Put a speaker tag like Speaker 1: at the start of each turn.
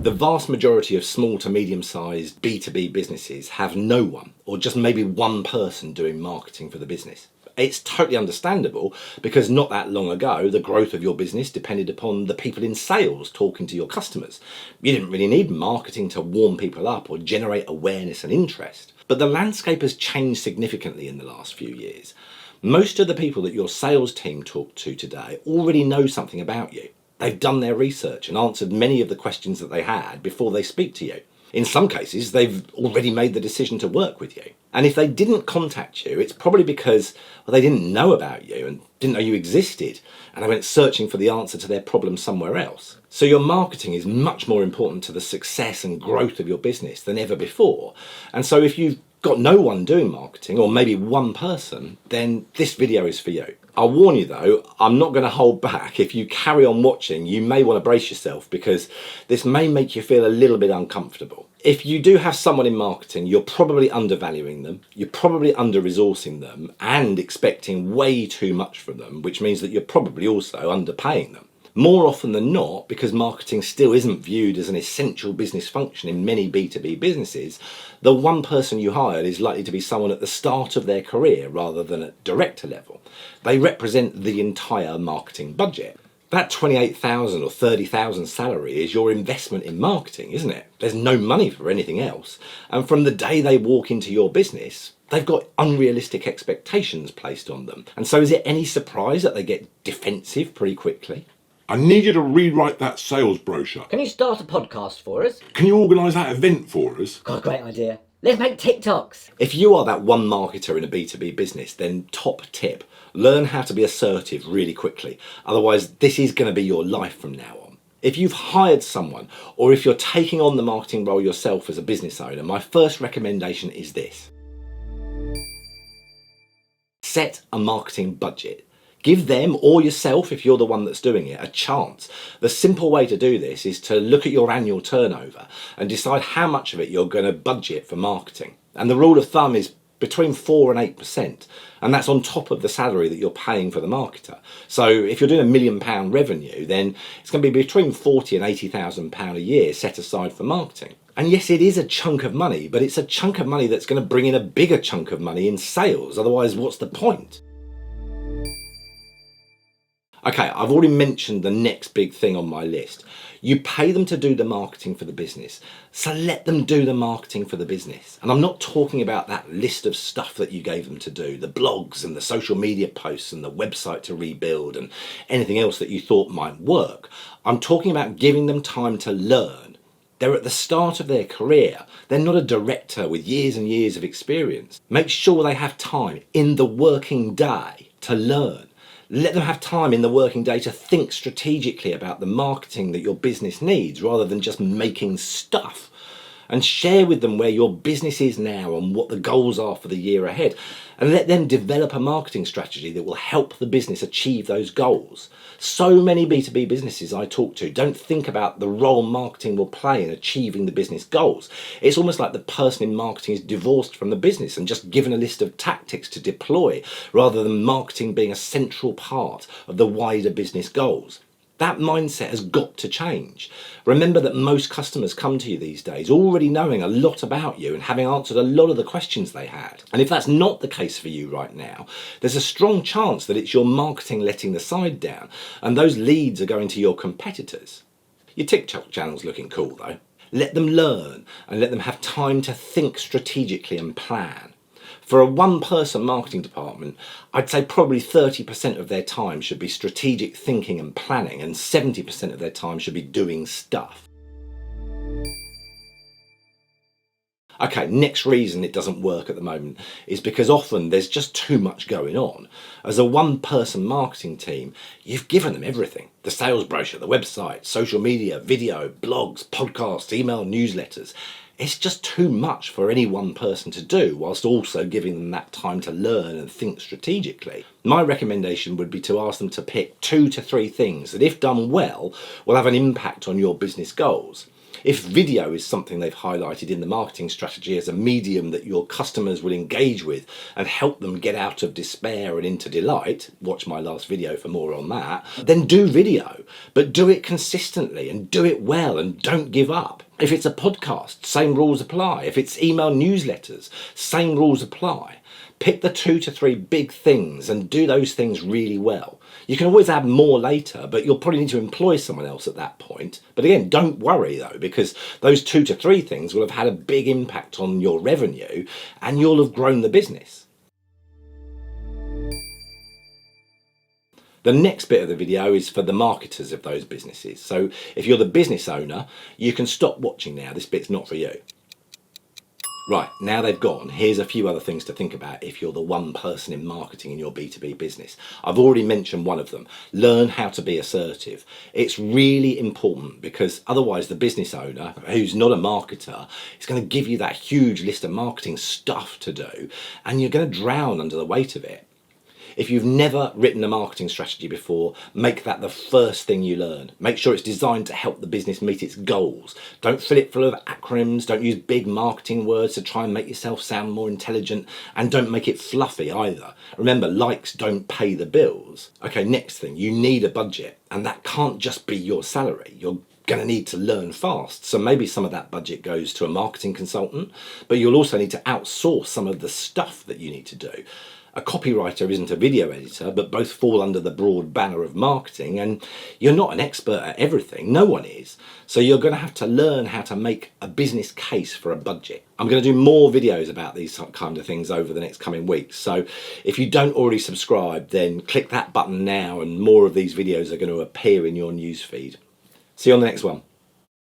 Speaker 1: The vast majority of small to medium-sized B2B businesses have no one, or just maybe one person doing marketing for the business. It's totally understandable because not that long ago, the growth of your business depended upon the people in sales talking to your customers. You didn't really need marketing to warm people up or generate awareness and interest. But the landscape has changed significantly in the last few years. Most of the people that your sales team talk to today already know something about you. They've done their research and answered many of the questions that they had before they speak to you. In some cases, they've already made the decision to work with you. And if they didn't contact you, it's probably because they didn't know about you and didn't know you existed, and they went searching for the answer to their problem somewhere else. So your marketing is much more important to the success and growth of your business than ever before. And so if you've got no one doing marketing, or maybe one person, then this video is for you. I'll warn you though, I'm not going to hold back. If you carry on watching, you may want to brace yourself because this may make you feel a little bit uncomfortable. If you do have someone in marketing, you're probably undervaluing them, you're probably under-resourcing them and expecting way too much from them, which means that you're probably also underpaying them. More often than not, because marketing still isn't viewed as an essential business function in many B2B businesses, the one person you hired is likely to be someone at the start of their career rather than at director level. They represent the entire marketing budget. That $28,000 or $30,000 salary is your investment in marketing, isn't it? There's no money for anything else. And from the day they walk into your business, they've got unrealistic expectations placed on them. And so is it any surprise that they get defensive pretty quickly?
Speaker 2: I need you to rewrite that sales brochure.
Speaker 3: Can you start a podcast for us?
Speaker 2: Can you organise that event for us?
Speaker 3: Got a great idea. Let's make TikToks.
Speaker 1: If you are that one marketer in a B2B business, then top tip, learn how to be assertive really quickly. Otherwise, this is going to be your life from now on. If you've hired someone, or if you're taking on the marketing role yourself as a business owner, my first recommendation is this. Set a marketing budget. Give them or yourself, if you're the one that's doing it, a chance. The simple way to do this is to look at your annual turnover and decide how much of it you're going to budget for marketing. And the rule of thumb is between 4 and 8%, and that's on top of the salary that you're paying for the marketer. So if you're doing £1 million revenue, then it's going to be between £40,000 and £80,000 a year set aside for marketing. And yes, it is a chunk of money, but it's a chunk of money that's going to bring in a bigger chunk of money in sales. Otherwise, what's the point? Okay, I've already mentioned the next big thing on my list. You pay them to do the marketing for the business, so let them do the marketing for the business. And I'm not talking about that list of stuff that you gave them to do, the blogs and the social media posts and the website to rebuild and anything else that you thought might work. I'm talking about giving them time to learn. They're at the start of their career. They're not a director with years and years of experience. Make sure they have time in the working day to learn. Let them have time in the working day to think strategically about the marketing that your business needs rather than just making stuff. And share with them where your business is now and what the goals are for the year ahead. And let them develop a marketing strategy that will help the business achieve those goals. So many B2B businesses I talk to don't think about the role marketing will play in achieving the business goals. It's almost like the person in marketing is divorced from the business and just given a list of tactics to deploy rather than marketing being a central part of the wider business goals. That mindset has got to change. Remember that most customers come to you these days already knowing a lot about you and having answered a lot of the questions they had. And if that's not the case for you right now, there's a strong chance that it's your marketing letting the side down and those leads are going to your competitors. Your TikTok channel's looking cool though. Let them learn and let them have time to think strategically and plan. For a one-person marketing department, I'd say probably 30% of their time should be strategic thinking and planning, and 70% of their time should be doing stuff. Okay, next reason it doesn't work at the moment is because often there's just too much going on. As a one-person marketing team, you've given them everything. The sales brochure, the website, social media, video, blogs, podcasts, email, newsletters. It's just too much for any one person to do whilst also giving them that time to learn and think strategically. My recommendation would be to ask them to pick 2 to 3 things that if done well will have an impact on your business goals. If video is something they've highlighted in the marketing strategy as a medium that your customers will engage with and help them get out of despair and into delight, watch my last video for more on that, then do video, but do it consistently and do it well and don't give up. If it's a podcast, same rules apply. If it's email newsletters, same rules apply. Pick the 2 to 3 big things and do those things really well. You can always add more later, but you'll probably need to employ someone else at that point. But again, don't worry though, because those 2 to 3 things will have had a big impact on your revenue and you'll have grown the business. The next bit of the video is for the marketers of those businesses. So if you're the business owner, you can stop watching now. This bit's not for you. Right, now they've gone, here's a few other things to think about if you're the one person in marketing in your B2B business. I've already mentioned one of them. Learn how to be assertive. It's really important because otherwise the business owner, who's not a marketer, is going to give you that huge list of marketing stuff to do and you're going to drown under the weight of it. If you've never written a marketing strategy before, make that the first thing you learn. Make sure it's designed to help the business meet its goals. Don't fill it full of acronyms, don't use big marketing words to try and make yourself sound more intelligent, and don't make it fluffy either. Remember, likes don't pay the bills. Okay, next thing, you need a budget, and that can't just be your salary. You're going to need to learn fast. So maybe some of that budget goes to a marketing consultant, but you'll also need to outsource some of the stuff that you need to do. A copywriter isn't a video editor, but both fall under the broad banner of marketing, and you're not an expert at everything. No one is. So you're going to have to learn how to make a business case for a budget. I'm going to do more videos about these kind of things over the next coming weeks. So if you don't already subscribe, then click that button now and more of these videos are going to appear in your newsfeed. See you on the next one.